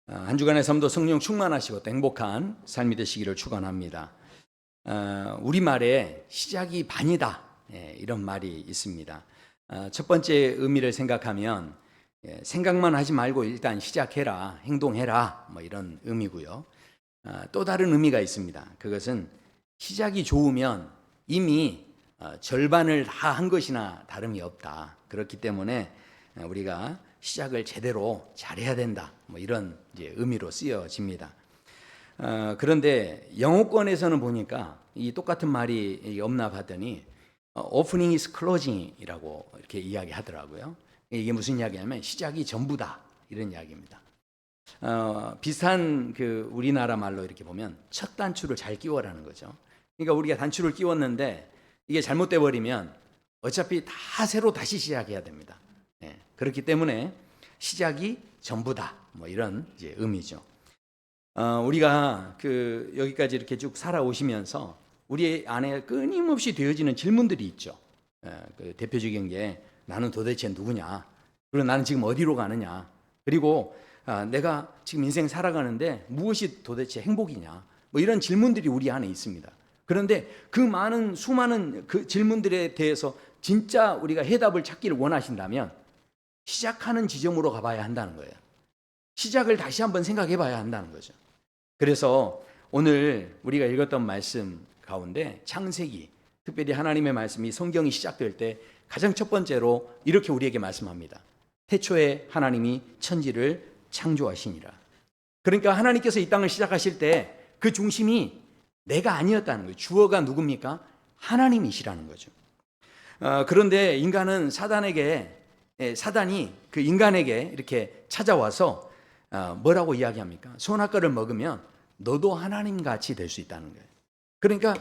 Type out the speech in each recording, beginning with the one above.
한 주간의 삶도 성령 충만하시고 또 행복한 삶이 되시기를 축원합니다. 우리말에 시작이 반이다, 이런 말이 있습니다. 첫 번째 의미를 생각하면 생각만 하지 말고 일단 시작해라, 행동해라, 뭐 이런 의미고요. 또 다른 의미가 있습니다. 그것은 시작이 좋으면 이미 절반을 다 한 것이나 다름이 없다. 그렇기 때문에 우리가 시작을 제대로 잘해야 된다. 뭐 이런 이제 의미로 쓰여집니다. 그런데 영어권에서는 보니까 이 똑같은 말이 없나 봤더니 opening is closing이라고 이렇게 이야기하더라고요. 이게 무슨 이야기냐면 시작이 전부다 이런 이야기입니다. 비슷한 그 우리나라 말로 이렇게 보면 첫 단추를 잘 끼워라는 거죠. 그러니까 우리가 단추를 끼웠는데 이게 잘못돼 버리면 어차피 다 새로 다시 시작해야 됩니다. 그렇기 때문에 시작이 전부다. 뭐 이런 이제 의미죠. 우리가 그 여기까지 이렇게 쭉 살아오시면서 우리 안에 끊임없이 되어지는 질문들이 있죠. 그 대표적인 게 나는 도대체 누구냐? 그리고 나는 지금 어디로 가느냐? 그리고 내가 지금 인생 살아가는데 무엇이 도대체 행복이냐? 뭐 이런 질문들이 우리 안에 있습니다. 그런데 그 많은 수많은 그 질문들에 대해서 진짜 우리가 해답을 찾기를 원하신다면 시작하는 지점으로 가봐야 한다는 거예요. 시작을 다시 한번 생각해 봐야 한다는 거죠. 그래서 오늘 우리가 읽었던 말씀 가운데 창세기, 특별히 하나님의 말씀이 성경이 시작될 때 가장 첫 번째로 이렇게 우리에게 말씀합니다. 태초에 하나님이 천지를 창조하시니라. 그러니까 하나님께서 이 땅을 시작하실 때 그 중심이 내가 아니었다는 거예요. 주어가 누굽니까? 하나님이시라는 거죠. 그런데 인간은 사단이 그 인간에게 이렇게 찾아와서 뭐라고 이야기합니까? 선악과를 먹으면 너도 하나님같이 될 수 있다는 거예요. 그러니까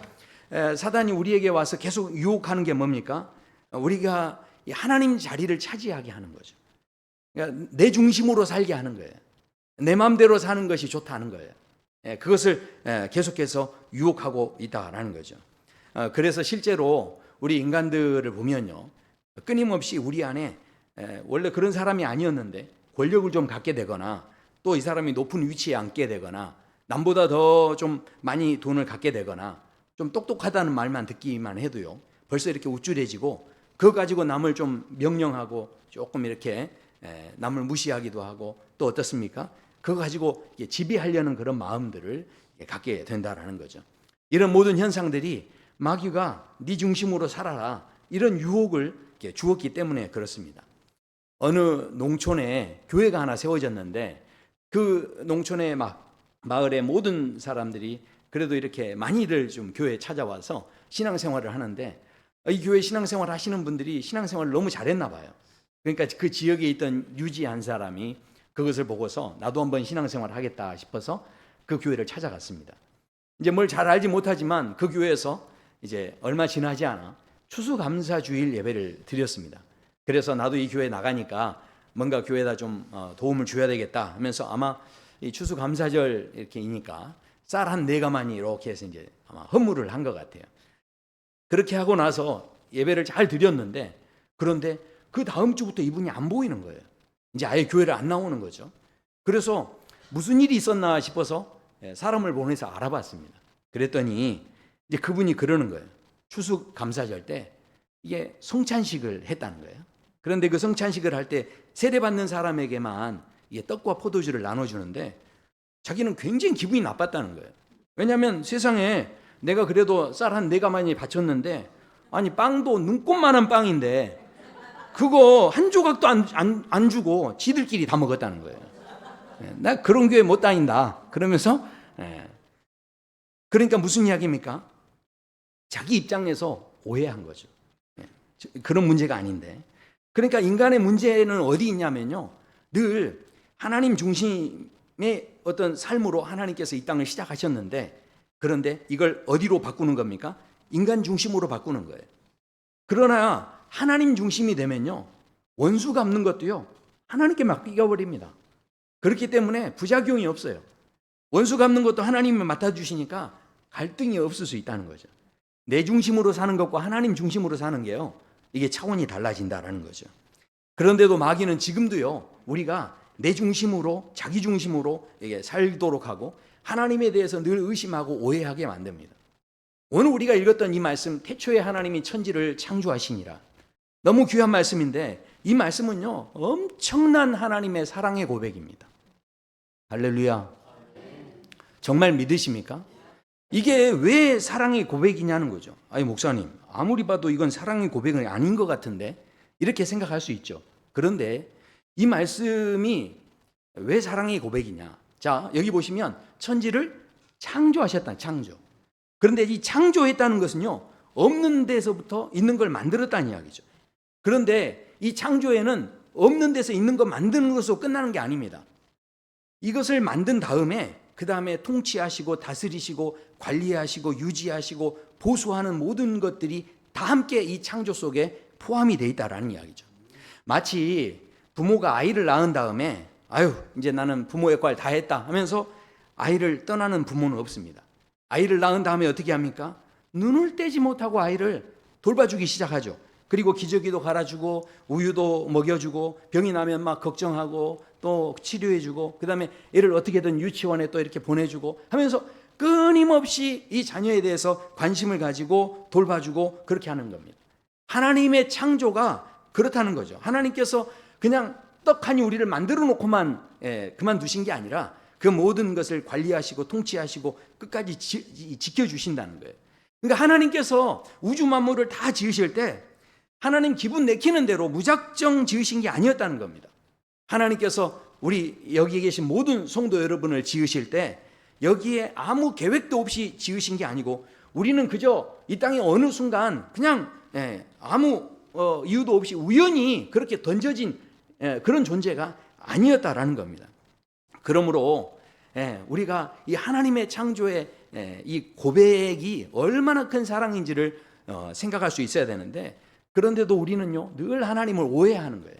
사단이 우리에게 와서 계속 유혹하는 게 뭡니까? 우리가 하나님 자리를 차지하게 하는 거죠. 그러니까 내 중심으로 살게 하는 거예요. 내 마음대로 사는 것이 좋다는 거예요. 그것을 계속해서 유혹하고 있다라는 거죠. 그래서 실제로 우리 인간들을 보면요, 끊임없이 우리 안에 원래 그런 사람이 아니었는데 권력을 좀 갖게 되거나 또 이 사람이 높은 위치에 앉게 되거나 남보다 더 좀 많이 돈을 갖게 되거나 좀 똑똑하다는 말만 듣기만 해도요 벌써 이렇게 우쭐해지고 그거 가지고 남을 좀 명령하고 조금 이렇게 남을 무시하기도 하고 또 어떻습니까? 그거 가지고 지배하려는 그런 마음들을 갖게 된다라는 거죠. 이런 모든 현상들이 마귀가 네 중심으로 살아라 이런 유혹을 주었기 때문에 그렇습니다. 어느 농촌에 교회가 하나 세워졌는데 그 농촌의 마을의 모든 사람들이 그래도 이렇게 많이들 좀 교회에 찾아와서 신앙생활을 하는데 이 교회 신앙생활 하시는 분들이 신앙생활을 너무 잘했나 봐요. 그러니까 그 지역에 있던 유지 한 사람이 그것을 보고서 나도 한번 신앙생활 하겠다 싶어서 그 교회를 찾아갔습니다. 이제 뭘 잘 알지 못하지만 그 교회에서 이제 얼마 지나지 않아 추수감사주일 예배를 드렸습니다. 그래서 나도 이 교회 나가니까 뭔가 교회에다 좀 도움을 줘야 되겠다 하면서 아마 이 추수감사절 이렇게이니까 쌀 한 4가마니 이렇게 해서 이제 아마 헌물을 한 것 같아요. 그렇게 하고 나서 예배를 잘 드렸는데 그런데 그 다음 주부터 이분이 안 보이는 거예요. 이제 아예 교회를 안 나오는 거죠. 그래서 무슨 일이 있었나 싶어서 사람을 보내서 알아봤습니다. 그랬더니 이제 그분이 그러는 거예요. 추수감사절 때 이게 성찬식을 했다는 거예요. 그런데 그 성찬식을 할 때 세례받는 사람에게만 이게 떡과 포도주를 나눠주는데 자기는 굉장히 기분이 나빴다는 거예요. 왜냐하면 세상에 내가 그래도 쌀 한 4가마니 바쳤는데 아니 빵도 눈꽃만한 빵인데 그거 한 조각도 안 주고 지들끼리 다 먹었다는 거예요. 나 그런 교회 못 다닌다. 그러면서 그러니까 무슨 이야기입니까? 자기 입장에서 오해한 거죠. 그런 문제가 아닌데. 그러니까 인간의 문제는 어디 있냐면요. 늘 하나님 중심의 어떤 삶으로 하나님께서 이 땅을 시작하셨는데 그런데 이걸 어디로 바꾸는 겁니까? 인간 중심으로 바꾸는 거예요. 그러나 하나님 중심이 되면요. 원수 갚는 것도요. 하나님께 맡겨버립니다. 그렇기 때문에 부작용이 없어요. 원수 갚는 것도 하나님이 맡아주시니까 갈등이 없을 수 있다는 거죠. 내 중심으로 사는 것과 하나님 중심으로 사는 게요. 이게 차원이 달라진다라는 거죠. 그런데도 마귀는 지금도요. 우리가 내 중심으로, 자기 중심으로 이게 살도록 하고 하나님에 대해서 늘 의심하고 오해하게 만듭니다. 오늘 우리가 읽었던 이 말씀, 태초에 하나님이 천지를 창조하시니라, 너무 귀한 말씀인데 이 말씀은요 엄청난 하나님의 사랑의 고백입니다. 할렐루야. 정말 믿으십니까? 이게 왜 사랑의 고백이냐는 거죠. 아니 목사님, 아무리 봐도 이건 사랑의 고백은 아닌 것 같은데, 이렇게 생각할 수 있죠. 그런데 이 말씀이 왜 사랑의 고백이냐? 자, 여기 보시면 천지를 창조하셨다. 창조. 그런데 이 창조했다는 것은요 없는 데서부터 있는 걸 만들었다는 이야기죠. 그런데 이 창조에는 없는 데서 있는 거 만드는 것으로 끝나는 게 아닙니다. 이것을 만든 다음에 그 다음에 통치하시고 다스리시고 관리하시고 유지하시고 보수하는 모든 것들이 다 함께 이 창조 속에 포함이 되어 있다라는 이야기죠. 마치 부모가 아이를 낳은 다음에 아유 이제 나는 부모 역할 다 했다 하면서 아이를 떠나는 부모는 없습니다. 아이를 낳은 다음에 어떻게 합니까? 눈을 떼지 못하고 아이를 돌봐주기 시작하죠. 그리고 기저귀도 갈아주고 우유도 먹여주고 병이 나면 막 걱정하고 또 치료해주고 그 다음에 애를 어떻게든 유치원에 또 이렇게 보내주고 하면서 끊임없이 이 자녀에 대해서 관심을 가지고 돌봐주고 그렇게 하는 겁니다. 하나님의 창조가 그렇다는 거죠. 하나님께서 그냥 떡하니 우리를 만들어 놓고만 그만두신 게 아니라 그 모든 것을 관리하시고 통치하시고 끝까지 지켜주신다는 거예요. 그러니까 하나님께서 우주 만물을 다 지으실 때 하나님 기분 내키는 대로 무작정 지으신 게 아니었다는 겁니다. 하나님께서 우리 여기에 계신 모든 성도 여러분을 지으실 때 여기에 아무 계획도 없이 지으신 게 아니고 우리는 그저 이 땅에 어느 순간 그냥 아무 이유도 없이 우연히 그렇게 던져진 그런 존재가 아니었다라는 겁니다. 그러므로 우리가 이 하나님의 창조의 이 고백이 얼마나 큰 사랑인지를 생각할 수 있어야 되는데, 그런데도 우리는요 늘 하나님을 오해하는 거예요.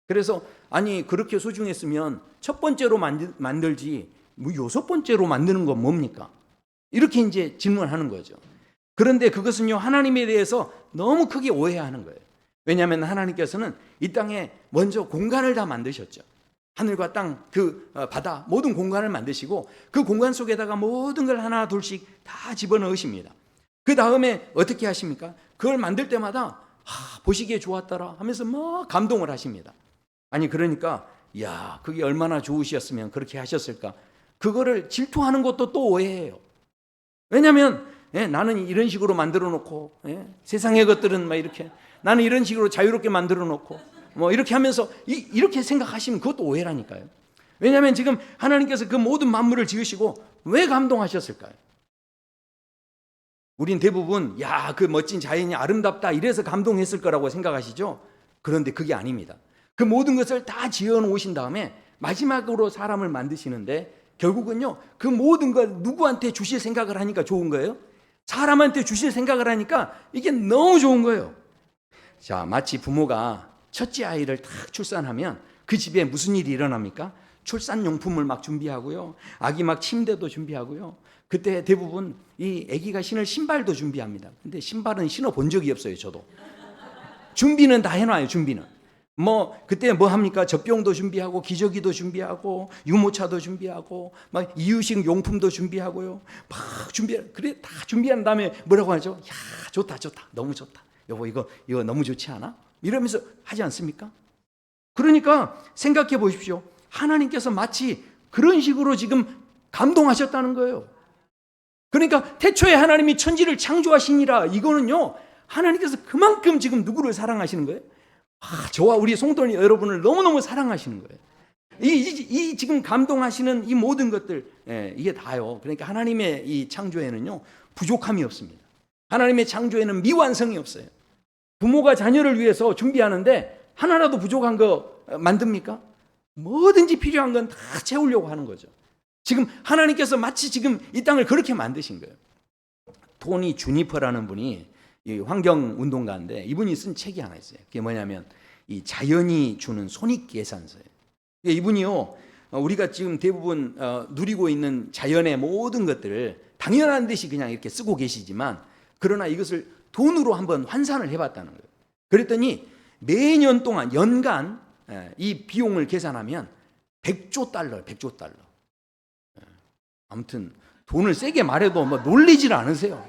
그래서 아니 그렇게 소중했으면 첫 번째로 만들지 뭐 여섯 번째로 만드는 건 뭡니까? 이렇게 이제 질문하는 거죠. 그런데 그것은요 하나님에 대해서 너무 크게 오해하는 거예요. 왜냐하면 하나님께서는 이 땅에 먼저 공간을 다 만드셨죠. 하늘과 땅, 그 바다 모든 공간을 만드시고 그 공간 속에다가 모든 걸 하나 둘씩 다 집어넣으십니다. 그 다음에 어떻게 하십니까? 그걸 만들 때마다 보시기에 좋았더라 하면서 막 감동을 하십니다. 아니 그러니까 야 그게 얼마나 좋으셨으면 그렇게 하셨을까? 그거를 질투하는 것도 또 오해해요. 왜냐하면 나는 이런 식으로 만들어 놓고 세상의 것들은 막 이렇게 나는 이런 식으로 자유롭게 만들어 놓고 뭐 이렇게 하면서 이렇게 생각하시면 그것도 오해라니까요. 왜냐하면 지금 하나님께서 그 모든 만물을 지으시고 왜 감동하셨을까요? 우린 대부분 야 그 멋진 자연이 아름답다 이래서 감동했을 거라고 생각하시죠? 그런데 그게 아닙니다. 그 모든 것을 다 지어 놓으신 다음에 마지막으로 사람을 만드시는데 결국은요 그 모든 걸 누구한테 주실 생각을 하니까 좋은 거예요? 사람한테 주실 생각을 하니까 이게 너무 좋은 거예요. 자, 마치 부모가 첫째 아이를 딱 출산하면 그 집에 무슨 일이 일어납니까? 출산용품을 막 준비하고요, 아기 막 침대도 준비하고요. 그때 대부분 이 아기가 신을 신발도 준비합니다. 근데 신발은 신어 본 적이 없어요. 저도 준비는 다 해놔요. 준비는 뭐 그때 뭐 합니까? 젖병도 준비하고 기저귀도 준비하고 유모차도 준비하고 막 이유식 용품도 준비하고요. 막 그래 다 준비한 다음에 뭐라고 하죠? 야 좋다 너무 좋다 여보 이거 너무 좋지 않아? 이러면서 하지 않습니까? 그러니까 생각해 보십시오. 하나님께서 마치 그런 식으로 지금 감동하셨다는 거예요. 그러니까 태초에 하나님이 천지를 창조하시니라, 이거는요 하나님께서 그만큼 지금 누구를 사랑하시는 거예요? 저와 우리 성도 여러분을 너무너무 사랑하시는 거예요. 이 지금 감동하시는 이 모든 것들 이게 다요. 그러니까 하나님의 이 창조에는요 부족함이 없습니다. 하나님의 창조에는 미완성이 없어요. 부모가 자녀를 위해서 준비하는데 하나라도 부족한 거 만듭니까? 뭐든지 필요한 건 다 채우려고 하는 거죠. 지금 하나님께서 마치 지금 이 땅을 그렇게 만드신 거예요. 토니 주니퍼라는 분이 환경운동가인데 이분이 쓴 책이 하나 있어요. 그게 뭐냐면 이 자연이 주는 손익계산서예요. 이분이요 우리가 지금 대부분 누리고 있는 자연의 모든 것들을 당연한 듯이 그냥 이렇게 쓰고 계시지만 그러나 이것을 돈으로 한번 환산을 해봤다는 거예요. 그랬더니 매년 동안 연간 이 비용을 계산하면 100조 달러, 100조 달러. 아무튼 돈을 세게 말해도 뭐 놀리질 않으세요.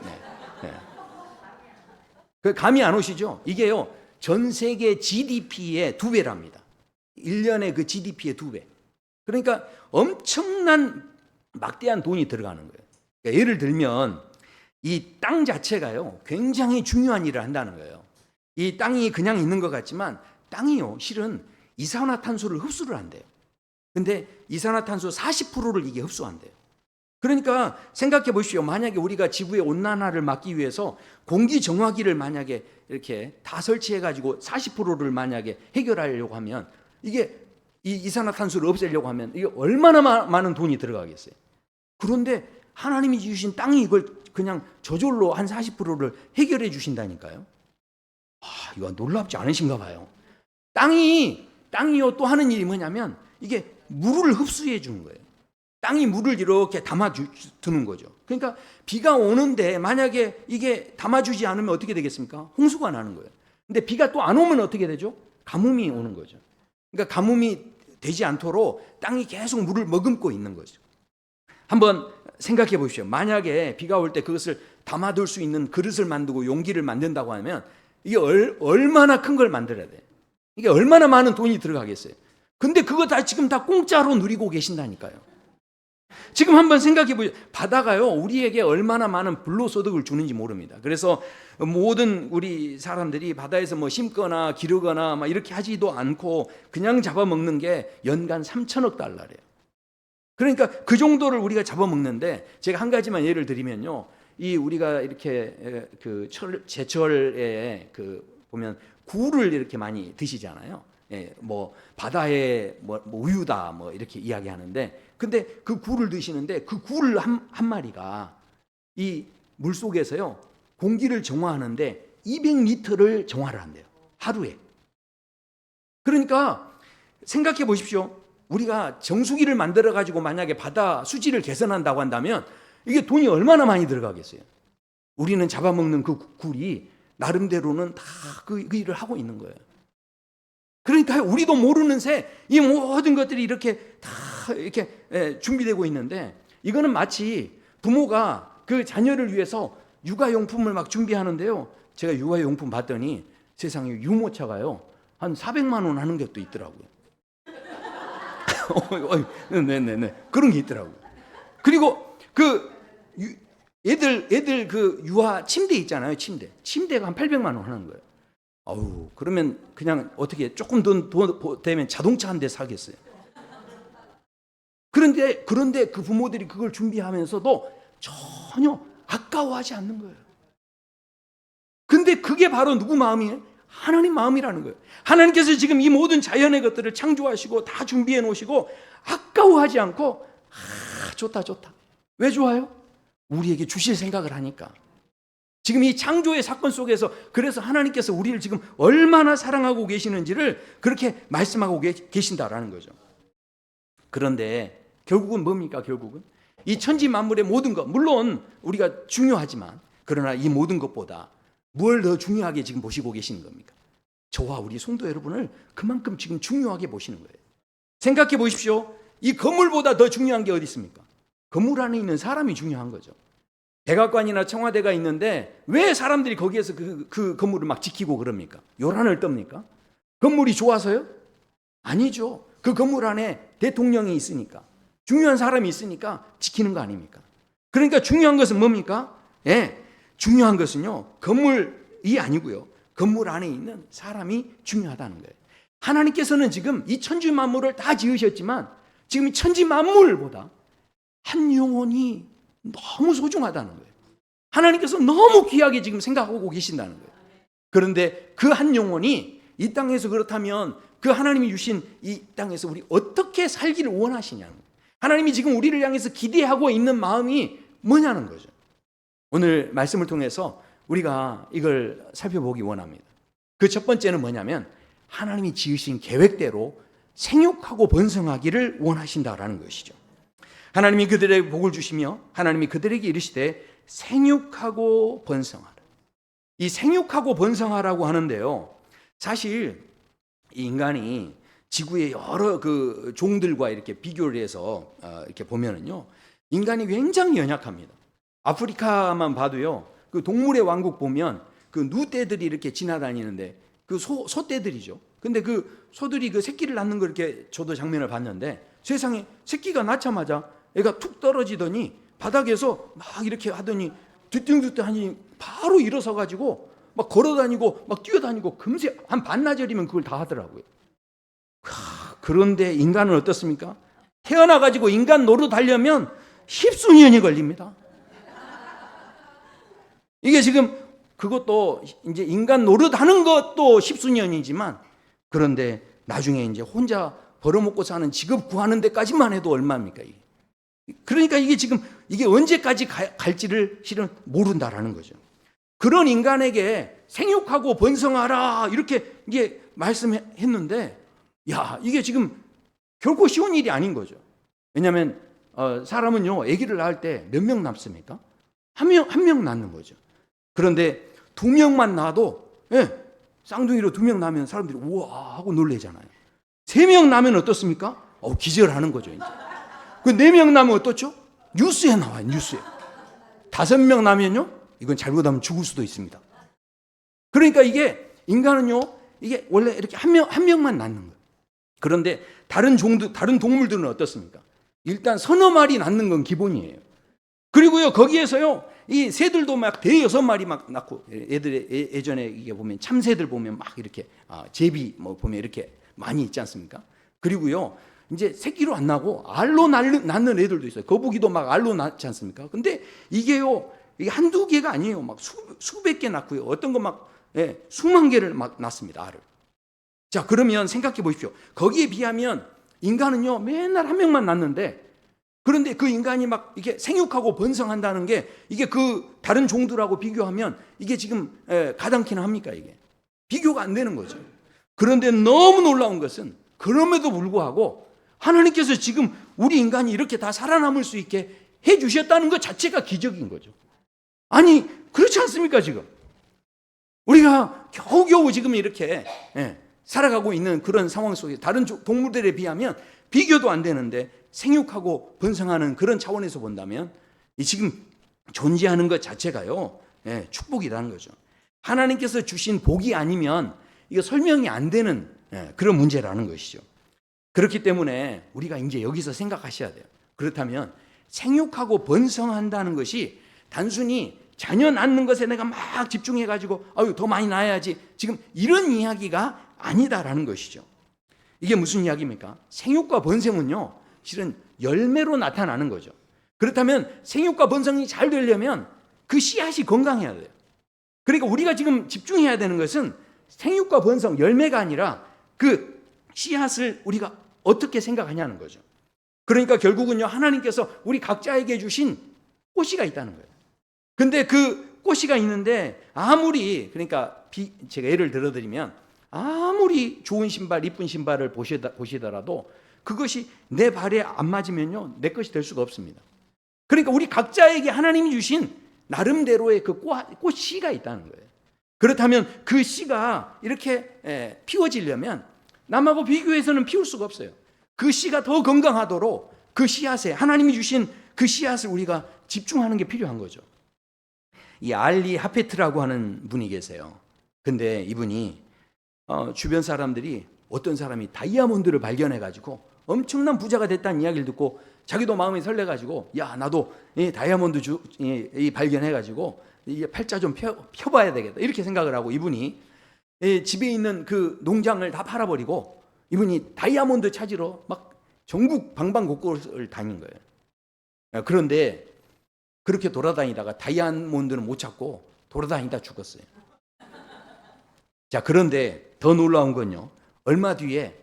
그 감이 안 오시죠? 이게요, 전 세계 GDP의 2배랍니다. 1년에 그 GDP의 2배. 그러니까 엄청난 막대한 돈이 들어가는 거예요. 그러니까 예를 들면 이 땅 자체가요, 굉장히 중요한 일을 한다는 거예요. 이 땅이 그냥 있는 것 같지만 땅이요, 실은 이산화탄소를 흡수를 한대요. 근데 이산화탄소 40%를 이게 흡수한대요. 그러니까 생각해 보십시오. 만약에 우리가 지구의 온난화를 막기 위해서 공기 정화기를 만약에 이렇게 다 설치해 가지고 40%를 만약에 해결하려고 하면, 이게 이 이산화탄소를 없애려고 하면 이게 얼마나 많은 돈이 들어가겠어요. 그런데 하나님이 주신 땅이 이걸 그냥 저절로 한 40%를 해결해 주신다니까요. 이거 놀랍지 않으신가 봐요. 땅이요, 또 하는 일이 뭐냐면 이게 물을 흡수해 주는 거예요. 땅이 물을 이렇게 담아두는 거죠. 그러니까 비가 오는데 만약에 이게 담아주지 않으면 어떻게 되겠습니까? 홍수가 나는 거예요. 근데 비가 또 안 오면 어떻게 되죠? 가뭄이 오는 거죠. 그러니까 가뭄이 되지 않도록 땅이 계속 물을 머금고 있는 거죠. 한번 생각해 보십시오. 만약에 비가 올 때 그것을 담아둘 수 있는 그릇을 만들고 용기를 만든다고 하면 이게 얼마나 큰 걸 만들어야 돼요. 이게 얼마나 많은 돈이 들어가겠어요. 근데 그거 다 지금 다 공짜로 누리고 계신다니까요. 지금 한번 생각해 보세요. 바다가요, 우리에게 얼마나 많은 불로소득을 주는지 모릅니다. 그래서 모든 우리 사람들이 바다에서 뭐 심거나 기르거나 막 이렇게 하지도 않고 그냥 잡아먹는 게 연간 3천억 달러래요. 그러니까 그 정도를 우리가 잡아먹는데, 제가 한 가지만 예를 드리면요, 이 우리가 이렇게 그 제철에 그 보면 굴을 이렇게 많이 드시잖아요. 뭐 바다의 뭐 우유다 뭐 이렇게 이야기하는데, 근데 그 굴을 드시는데 그 굴 한 마리가 이 물 속에서요, 공기를 정화하는데 200리터를 정화를 한대요, 하루에. 그러니까 생각해 보십시오. 우리가 정수기를 만들어 가지고 만약에 바다 수질을 개선한다고 한다면 이게 돈이 얼마나 많이 들어가겠어요. 우리는 잡아먹는 그 굴이 나름대로는 다 그 일을 하고 있는 거예요. 그러니까 우리도 모르는 새 이 모든 것들이 이렇게 다 이렇게 준비되고 있는데, 이거는 마치 부모가 그 자녀를 위해서 육아용품을 막 준비하는데요, 제가 육아용품 봤더니 세상에 유모차가요 한 400만 원 하는 것도 있더라고요. 네네네, 그런 게 있더라고요. 그리고 그 애들 그 유아 침대 있잖아요. 침대가 한 800만 원 하는 거예요. 그러면 그냥 어떻게 조금 돈 되면 자동차 한 대 사겠어요. 그런데 그 부모들이 그걸 준비하면서도 전혀 아까워하지 않는 거예요. 근데 그게 바로 누구 마음이에요? 하나님 마음이라는 거예요. 하나님께서 지금 이 모든 자연의 것들을 창조하시고 다 준비해 놓으시고 아까워하지 않고 좋다. 왜 좋아요? 우리에게 주실 생각을 하니까. 지금 이 창조의 사건 속에서 그래서 하나님께서 우리를 지금 얼마나 사랑하고 계시는지를 그렇게 말씀하고 계신다라는 거죠. 그런데 결국은 뭡니까? 결국은 이 천지 만물의 모든 것, 물론 우리가 중요하지만, 그러나 이 모든 것보다 뭘 더 중요하게 지금 보시고 계시는 겁니까? 저와 우리 성도 여러분을 그만큼 지금 중요하게 보시는 거예요. 생각해 보십시오. 이 건물보다 더 중요한 게 어디 있습니까? 건물 안에 있는 사람이 중요한 거죠. 백악관이나 청와대가 있는데 왜 사람들이 거기에서 그 건물을 막 지키고 그럽니까? 요란을 떱니까? 건물이 좋아서요? 아니죠. 그 건물 안에 대통령이 있으니까, 중요한 사람이 있으니까 지키는 거 아닙니까? 그러니까 중요한 것은 뭡니까? 중요한 것은요, 건물이 아니고요, 건물 안에 있는 사람이 중요하다는 거예요. 하나님께서는 지금 이 천지 만물을 다 지으셨지만 지금 이 천지 만물보다 한 영혼이 너무 소중하다는 거예요. 하나님께서 너무 귀하게 지금 생각하고 계신다는 거예요. 그런데 그 한 영혼이 이 땅에서, 그렇다면 그 하나님이 주신 이 땅에서 우리 어떻게 살기를 원하시냐는 거예요. 하나님이 지금 우리를 향해서 기대하고 있는 마음이 뭐냐는 거죠. 오늘 말씀을 통해서 우리가 이걸 살펴보기 원합니다. 그 첫 번째는 뭐냐면 하나님이 지으신 계획대로 생육하고 번성하기를 원하신다라는 것이죠. 하나님이 그들에게 복을 주시며 하나님이 그들에게 이르시되 생육하고 번성하라. 이 생육하고 번성하라고 하는데요, 사실 이 인간이 지구의 여러 그 종들과 이렇게 비교를 해서 이렇게 보면은요, 인간이 굉장히 연약합니다. 아프리카만 봐도요, 그 동물의 왕국 보면 그 누떼들이 이렇게 지나다니는데 그 소떼들이죠. 근데 그 소들이 그 새끼를 낳는 걸 이렇게 저도 장면을 봤는데, 세상에 새끼가 낳자마자 애가 툭 떨어지더니 바닥에서 막 이렇게 하더니 뒤뚱뒤뚱 하니 바로 일어서 가지고 막 걸어다니고 막 뛰어다니고 금세 한 반나절이면 그걸 다 하더라고요. 그런데 인간은 어떻습니까? 태어나 가지고 인간 노릇 하려면 십수년이 걸립니다. 이게 지금 그것도 이제 인간 노릇 하는 것도 십수년이지만, 그런데 나중에 이제 혼자 벌어먹고 사는 직업 구하는 데까지만 해도 얼마입니까? 이게. 그러니까 이게 지금 이게 언제까지 갈지를 실은 모른다라는 거죠. 그런 인간에게 생육하고 번성하라 이렇게 이게 말씀했는데, 야, 이게 지금 결코 쉬운 일이 아닌 거죠. 왜냐하면 사람은요, 아기를 낳을 때 몇 명 낳습니까? 한 명 낳는 거죠. 그런데 2명만 낳아도, 예, 쌍둥이로 2명 낳으면 사람들이 우와 하고 놀래잖아요. 3명 낳으면 어떻습니까? 기절하는 거죠. 이제. 그 4명 낳으면 어떻죠? 뉴스에 나와요. 뉴스에. 5명 낳으면요, 이건 잘못하면 죽을 수도 있습니다. 그러니까 이게 인간은요, 이게 원래 이렇게 한 명만 낳는 거예요. 그런데 다른 동물들은 어떻습니까? 일단 서너 마리 낳는 건 기본이에요. 그리고요, 거기에서요, 이 새들도 막 대여섯 마리 막 낳고, 예전에 이게 보면 참새들 보면 막 이렇게 제비 뭐 보면 이렇게 많이 있지 않습니까? 그리고요, 이제 새끼로 안 나고 알로 낳는 애들도 있어요. 거북이도 막 알로 낳지 않습니까? 근데 이게요, 이게 한두 개가 아니에요. 막 수백 개 낳고요. 어떤 거 막 수만 개를 막 낳습니다. 알을. 자, 그러면 생각해 보십시오. 거기에 비하면 인간은요, 맨날 한 명만 낳는데, 그런데 그 인간이 막 이게 생육하고 번성한다는 게 이게 그 다른 종들하고 비교하면 이게 지금 가당키나 합니까? 이게 비교가 안 되는 거죠. 그런데 너무 놀라운 것은 그럼에도 불구하고 하나님께서 지금 우리 인간이 이렇게 다 살아남을 수 있게 해 주셨다는 것 자체가 기적인 거죠. 아니, 그렇지 않습니까? 지금 우리가 겨우겨우 지금 이렇게 살아가고 있는 그런 상황 속에 다른 동물들에 비하면 비교도 안 되는데, 생육하고 번성하는 그런 차원에서 본다면 이 지금 존재하는 것 자체가요, 축복이라는 거죠. 하나님께서 주신 복이 아니면 이거 설명이 안 되는 그런 문제라는 것이죠. 그렇기 때문에 우리가 이제 여기서 생각하셔야 돼요. 그렇다면 생육하고 번성한다는 것이 단순히 자녀 낳는 것에 내가 막 집중해가지고 더 많이 낳아야지, 지금 이런 이야기가 아니다라는 것이죠. 이게 무슨 이야기입니까? 생육과 번성은요, 실은 열매로 나타나는 거죠. 그렇다면 생육과 번성이 잘 되려면 그 씨앗이 건강해야 돼요. 그러니까 우리가 지금 집중해야 되는 것은 생육과 번성, 열매가 아니라 그 씨앗을 우리가 어떻게 생각하냐는 거죠. 그러니까 결국은요, 하나님께서 우리 각자에게 주신 꽃이가 있다는 거예요. 근데 그 꽃이가 있는데 아무리, 그러니까 제가 예를 들어드리면 아무리 좋은 신발, 이쁜 신발을 보시더라도 그것이 내 발에 안 맞으면요, 내 것이 될 수가 없습니다. 그러니까 우리 각자에게 하나님이 주신 나름대로의 그 꽃씨가 있다는 거예요. 그렇다면 그 씨가 이렇게 피워지려면 남하고 비교해서는 피울 수가 없어요. 그 씨가 더 건강하도록 그 씨앗에, 하나님이 주신 그 씨앗을 우리가 집중하는 게 필요한 거죠. 이 알리 하페트라고 하는 분이 계세요. 근데 이분이 주변 사람들이, 어떤 사람이 다이아몬드를 발견해가지고 엄청난 부자가 됐다는 이야기를 듣고 자기도 마음이 설레가지고, 야, 나도 이 다이아몬드 발견해가지고 이 팔자 좀 펴봐야 되겠다 이렇게 생각을 하고, 이분이 집에 있는 그 농장을 다 팔아버리고 이분이 다이아몬드 찾으러 막 전국 방방곡곡을 다닌 거예요. 그런데 그렇게 돌아다니다가 다이아몬드는 못 찾고 돌아다니다 죽었어요. 자, 그런데 더 놀라운 건요, 얼마 뒤에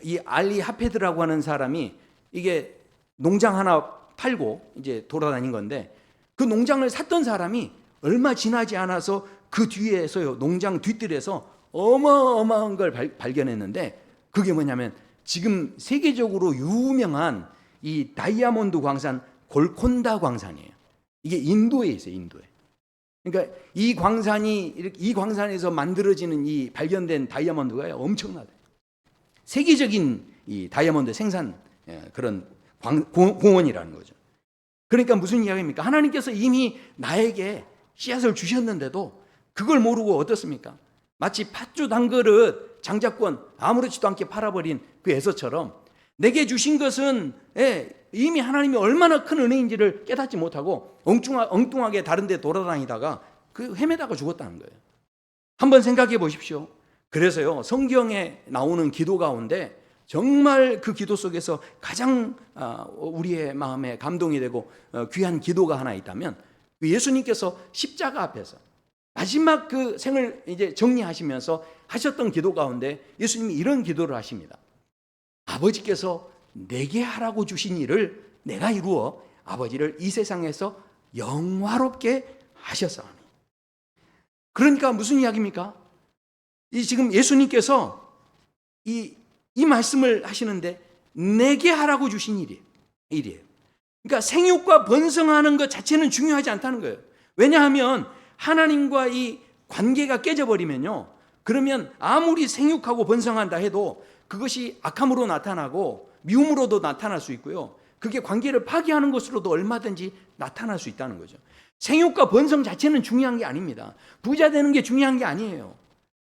이 알리 하페드라고 하는 사람이 이게 농장 하나 팔고 이제 돌아다닌 건데, 그 농장을 샀던 사람이 얼마 지나지 않아서 그 뒤에서요, 농장 뒷뜰에서 어마어마한 걸 발견했는데, 그게 뭐냐면 지금 세계적으로 유명한 이 다이아몬드 광산 골콘다 광산이에요. 이게 인도에 있어요, 인도에. 그러니까 이 광산에서 만들어지는 이 발견된 다이아몬드가 엄청나대요. 세계적인 이 다이아몬드 생산 그런 공원이라는 거죠. 그러니까 무슨 이야기입니까? 하나님께서 이미 나에게 씨앗을 주셨는데도 그걸 모르고 어떻습니까? 마치 팥죽 한 그릇 장자권 아무렇지도 않게 팔아버린 그 에서처럼 내게 주신 것은 이미 하나님이 얼마나 큰 은혜인지를 깨닫지 못하고 엉뚱하게 다른 데 돌아다니다가 그 헤매다가 죽었다는 거예요. 한번 생각해 보십시오. 그래서요, 성경에 나오는 기도 가운데 정말 그 기도 속에서 가장 우리의 마음에 감동이 되고 귀한 기도가 하나 있다면 예수님께서 십자가 앞에서 마지막 그 생을 이제 정리하시면서 하셨던 기도 가운데 예수님이 이런 기도를 하십니다. 아버지께서 내게 하라고 주신 일을 내가 이루어 아버지를 이 세상에서 영화롭게 하셨사오니. 그러니까 무슨 이야기입니까? 지금 예수님께서 이 말씀을 하시는데 내게 하라고 주신 일이에요. 그러니까 생육과 번성하는 것 자체는 중요하지 않다는 거예요. 왜냐하면 하나님과 이 관계가 깨져버리면요, 그러면 아무리 생육하고 번성한다 해도 그것이 악함으로 나타나고 미움으로도 나타날 수 있고요, 그게 관계를 파괴하는 것으로도 얼마든지 나타날 수 있다는 거죠. 생육과 번성 자체는 중요한 게 아닙니다. 부자 되는 게 중요한 게 아니에요.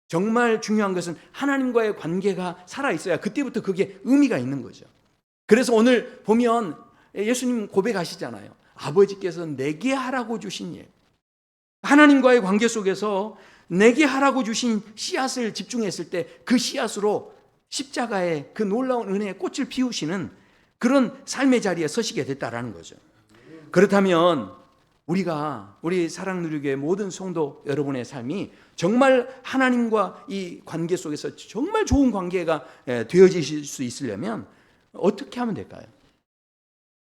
정말 중요한 것은 하나님과의 관계가 살아있어야 그때부터 그게 의미가 있는 거죠. 그래서 오늘 보면 예수님 고백하시잖아요. 아버지께서 내게 하라고 주신 일, 하나님과의 관계 속에서 내게 하라고 주신 씨앗을 집중했을 때 그 씨앗으로 십자가의 그 놀라운 은혜의 꽃을 피우시는 그런 삶의 자리에 서시게 됐다라는 거죠. 그렇다면 우리 사랑누리교회 모든 성도 여러분의 삶이 정말 하나님과 이 관계 속에서 정말 좋은 관계가 되어지실 수 있으려면 어떻게 하면 될까요?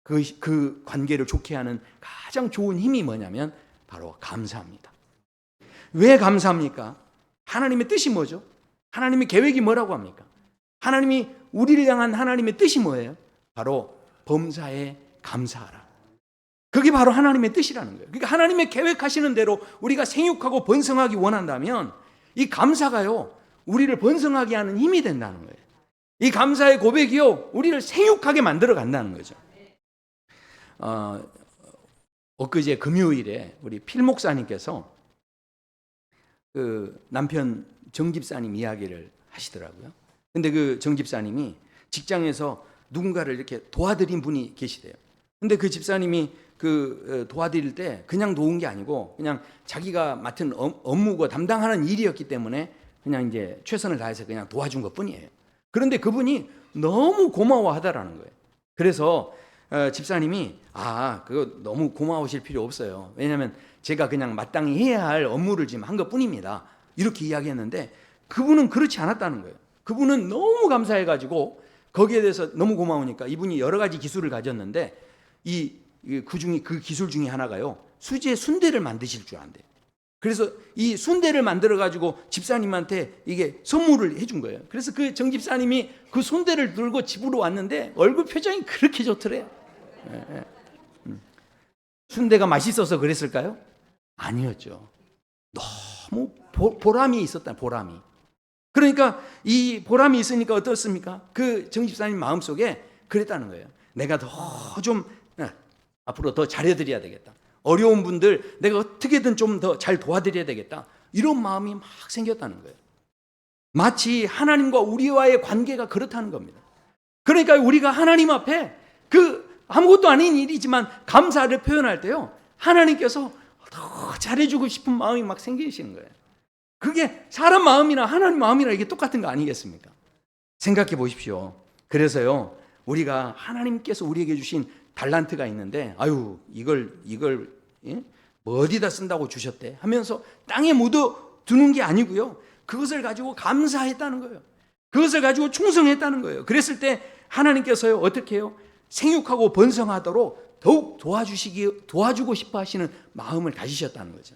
그 관계를 좋게 하는 가장 좋은 힘이 뭐냐면 바로 감사합니다. 왜 감사합니까? 하나님의 뜻이 뭐죠? 하나님의 계획이 뭐라고 합니까? 하나님이 우리를 향한 하나님의 뜻이 뭐예요? 바로 범사에 감사하라. 그게 바로 하나님의 뜻이라는 거예요. 그러니까 하나님의 계획하시는 대로 우리가 생육하고 번성하기 원한다면 이 감사가요, 우리를 번성하게 하는 힘이 된다는 거예요. 이 감사의 고백이요, 우리를 생육하게 만들어 간다는 거죠. 엊그제 금요일에 우리 필 목사님께서 그 남편 정 집사님 이야기를 하시더라고요. 근데 그 정 집사님이 직장에서 누군가를 이렇게 도와드린 분이 계시대요. 근데 그 집사님이 그 도와드릴 때 그냥 도운 게 아니고 그냥 자기가 맡은 업무고 담당하는 일이었기 때문에 그냥 이제 최선을 다해서 그냥 도와준 것 뿐이에요. 그런데 그분이 너무 고마워하다라는 거예요. 그래서 집사님이 그거 너무 고마우실 필요 없어요. 왜냐하면 제가 그냥 마땅히 해야 할 업무를 지금 한 것 뿐입니다. 이렇게 이야기했는데 그분은 그렇지 않았다는 거예요. 그분은 너무 감사해가지고 거기에 대해서 너무 고마우니까 이분이 여러 가지 기술을 가졌는데 그 기술 중에 하나가요, 수제 순대를 만드실 줄 안대요. 그래서 이 순대를 만들어가지고 집사님한테 이게 선물을 해준 거예요. 그래서 그 정 집사님이 그 순대를 들고 집으로 왔는데 얼굴 표정이 그렇게 좋더래요. 순대가 맛있어서 그랬을까요? 아니었죠. 너무 보람이 있었다, 보람이. 그러니까 이 보람이 있으니까 어떻습니까? 그 정 집사님 마음속에 그랬다는 거예요. 내가 더 좀 앞으로 더 잘해드려야 되겠다. 어려운 분들 내가 어떻게든 좀 더 잘 도와드려야 되겠다. 이런 마음이 막 생겼다는 거예요. 마치 하나님과 우리와의 관계가 그렇다는 겁니다. 그러니까 우리가 하나님 앞에 그 아무것도 아닌 일이지만 감사를 표현할 때요, 하나님께서 더 잘해주고 싶은 마음이 막 생기시는 거예요. 그게 사람 마음이나 하나님 마음이나 이게 똑같은 거 아니겠습니까? 생각해 보십시오. 그래서요, 우리가 하나님께서 우리에게 주신 달란트가 있는데 이걸 뭐 어디다 쓴다고 주셨대 하면서 땅에 묻어 두는 게 아니고요, 그것을 가지고 감사했다는 거예요. 그것을 가지고 충성했다는 거예요. 그랬을 때 하나님께서요, 어떻게 해요? 생육하고 번성하도록 더욱 도와주고 싶어 하시는 마음을 가지셨다는 거죠.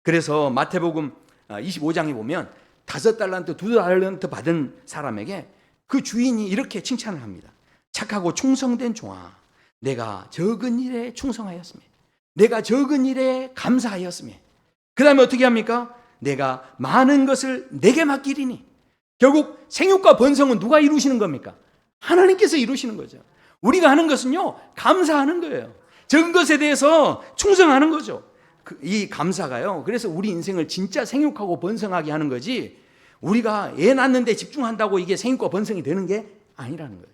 그래서 마태복음 25장에 보면 5달란트, 2달란트 받은 사람에게 그 주인이 이렇게 칭찬을 합니다. 착하고 충성된 종아, 내가 적은 일에 충성하였으며 내가 적은 일에 감사하였으며 그 다음에 어떻게 합니까? 내가 많은 것을 내게 맡기리니 결국 생육과 번성은 누가 이루시는 겁니까? 하나님께서 이루시는 거죠. 우리가 하는 것은요, 감사하는 거예요. 적은 것에 대해서 충성하는 거죠. 이 감사가요, 그래서 우리 인생을 진짜 생육하고 번성하게 하는 거지, 우리가 애 낳는데 집중한다고 이게 생육과 번성이 되는 게 아니라는 거예요.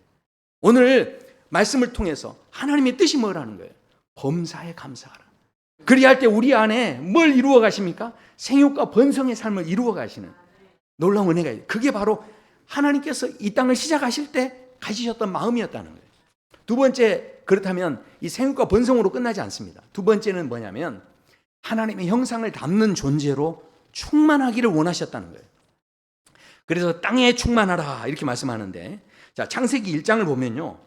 오늘 말씀을 통해서 하나님의 뜻이 뭐라는 거예요? 범사에 감사하라. 그리할 때 우리 안에 뭘 이루어 가십니까? 생육과 번성의 삶을 이루어 가시는 놀라운 은혜가 있어요. 그게 바로 하나님께서 이 땅을 시작하실 때 가지셨던 마음이었다는 거예요. 두 번째, 그렇다면 이 생육과 번성으로 끝나지 않습니다. 두 번째는 뭐냐면 하나님의 형상을 담는 존재로 충만하기를 원하셨다는 거예요. 그래서 땅에 충만하라 이렇게 말씀하는데, 자, 창세기 1장을 보면요,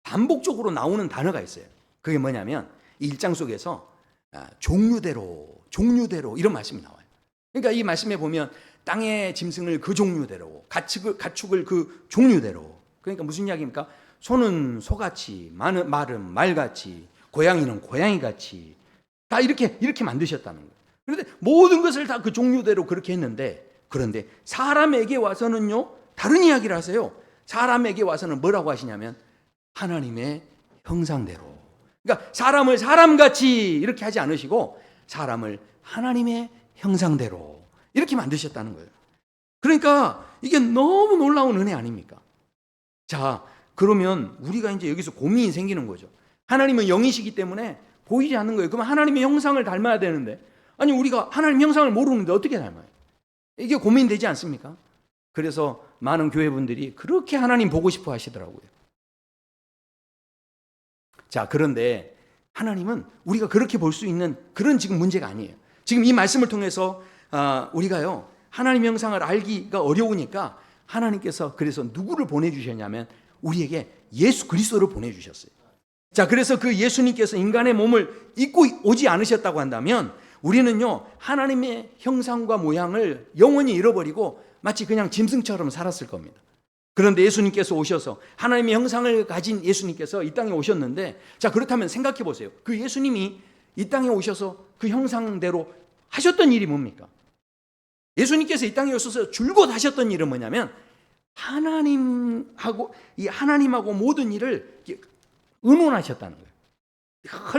반복적으로 나오는 단어가 있어요. 그게 뭐냐면 이 1장 속에서 종류대로 이런 말씀이 나와요. 그러니까 이 말씀에 보면 땅의 짐승을 그 종류대로, 가축을 그 종류대로. 그러니까 무슨 이야기입니까? 소는 소같이, 말은 말같이, 고양이는 고양이같이 다 이렇게 만드셨다는 거예요. 그런데 모든 것을 다 그 종류대로 그렇게 했는데, 그런데 사람에게 와서는요, 다른 이야기를 하세요. 사람에게 와서는 뭐라고 하시냐면 하나님의 형상대로. 그러니까 사람을 사람같이 이렇게 하지 않으시고 사람을 하나님의 형상대로 이렇게 만드셨다는 거예요. 그러니까 이게 너무 놀라운 은혜 아닙니까? 자, 그러면 우리가 이제 여기서 고민이 생기는 거죠. 하나님은 영이시기 때문에 보이지 않는 거예요. 그러면 하나님의 형상을 닮아야 되는데, 아니 우리가 하나님 형상을 모르는데 어떻게 닮아요? 이게 고민되지 않습니까? 그래서 많은 교회분들이 그렇게 하나님 보고 싶어 하시더라고요. 자, 그런데 하나님은 우리가 그렇게 볼 수 있는 그런 지금 문제가 아니에요. 지금 이 말씀을 통해서 우리가요, 하나님 형상을 알기가 어려우니까 하나님께서 그래서 누구를 보내주셨냐면 우리에게 예수 그리스도를 보내주셨어요. 자, 그래서 그 예수님께서 인간의 몸을 입고 오지 않으셨다고 한다면 우리는요, 하나님의 형상과 모양을 영원히 잃어버리고 마치 그냥 짐승처럼 살았을 겁니다. 그런데 예수님께서 오셔서 하나님의 형상을 가진 예수님께서 이 땅에 오셨는데, 자, 그렇다면 생각해 보세요. 그 예수님이 이 땅에 오셔서 그 형상대로 하셨던 일이 뭡니까? 예수님께서 이 땅에 오셔서 줄곧 하셨던 일은 뭐냐면 하나님하고 모든 일을 의논하셨다는 거예요.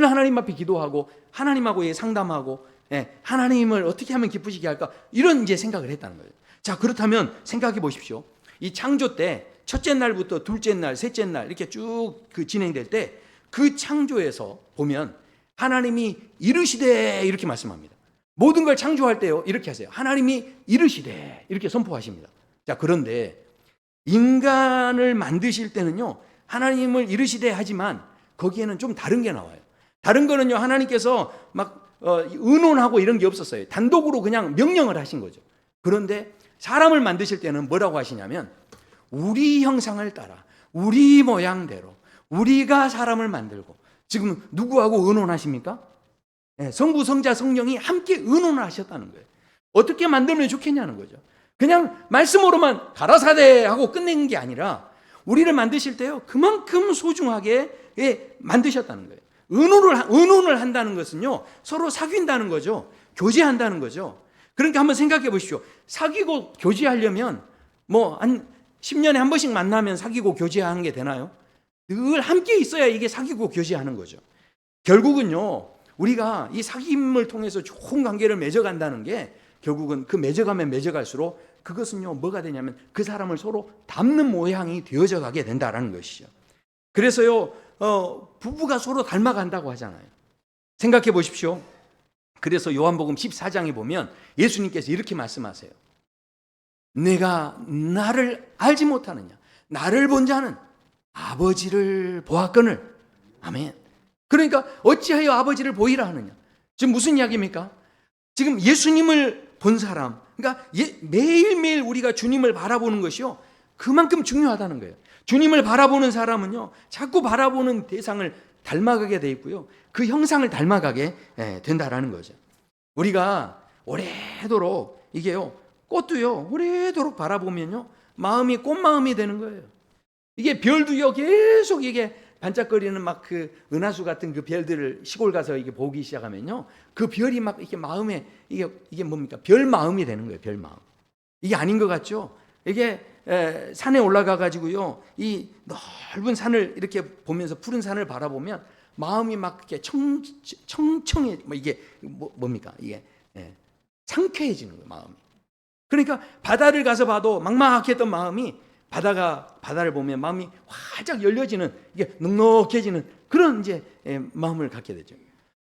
하나님 앞에 기도하고 하나님하고 상담하고, 하나님을 어떻게 하면 기쁘시게 할까, 이런 이제 생각을 했다는 거예요. 자, 그렇다면 생각해 보십시오. 이 창조 때 첫째 날부터 둘째 날, 셋째 날 이렇게 쭉 진행될 때 그 창조에서 보면 하나님이 이르시되 이렇게 말씀합니다. 모든 걸 창조할 때요, 이렇게 하세요. 하나님이 이르시되 이렇게 선포하십니다. 자, 그런데 인간을 만드실 때는요, 하나님을 이르시되 하지만 거기에는 좀 다른 게 나와요. 다른 거는요, 하나님께서 막 의논하고 이런 게 없었어요. 단독으로 그냥 명령을 하신 거죠. 그런데 사람을 만드실 때는 뭐라고 하시냐면 우리 형상을 따라 우리 모양대로 우리가 사람을 만들고, 지금 누구하고 의논하십니까? 성부, 성자, 성령이 함께 의논을 하셨다는 거예요. 어떻게 만들면 좋겠냐는 거죠. 그냥 말씀으로만 가라사대 하고 끝내는 게 아니라 우리를 만드실 때요, 그만큼 소중하게 만드셨다는 거예요. 의논을 한다는 것은요, 서로 사귄다는 거죠. 교제한다는 거죠. 그러니까 한번 생각해 보십시오. 사귀고 교제하려면 한 10년에 한 번씩 만나면 사귀고 교제하는 게 되나요? 늘 함께 있어야 이게 사귀고 교제하는 거죠. 결국은요, 우리가 이 사귐을 통해서 좋은 관계를 맺어간다는 게 결국은 그 맺어가면 맺어갈수록 그것은요, 뭐가 되냐면 그 사람을 서로 닮는 모양이 되어져 가게 된다는 것이죠. 그래서요, 부부가 서로 닮아간다고 하잖아요. 생각해 보십시오. 그래서 요한복음 14장에 보면 예수님께서 이렇게 말씀하세요. 내가 나를 알지 못하느냐? 나를 본 자는 아버지를 보았거늘. 아멘. 그러니까 어찌하여 아버지를 보이라 하느냐? 지금 무슨 이야기입니까? 지금 예수님을 본 사람, 그러니까 매일매일 우리가 주님을 바라보는 것이요, 그만큼 중요하다는 거예요. 주님을 바라보는 사람은요, 자꾸 바라보는 대상을 닮아가게 돼 있고요, 그 형상을 닮아가게 된다라는 거죠. 우리가 오래도록 이게요, 꽃도요 오래도록 바라보면요, 마음이 꽃마음이 되는 거예요. 이게 별도요, 계속 이게 반짝거리는 막 그 은하수 같은 그 별들을 시골 가서 이게 보기 시작하면요, 그 별이 막 이렇게 마음에 이게 뭡니까? 별 마음이 되는 거예요. 별 마음. 이게 아닌 것 같죠? 이게 산에 올라가 가지고요, 이 넓은 산을 이렇게 보면서 푸른 산을 바라보면 마음이 막 이렇게 청청해, 뭐 이게 뭡니까 이게 상쾌해지는 거예요, 마음이. 그러니까 바다를 가서 봐도 막막했던 마음이 바다를 보면 마음이 활짝 열려지는, 이게 넉넉해지는 그런 이제 마음을 갖게 되죠.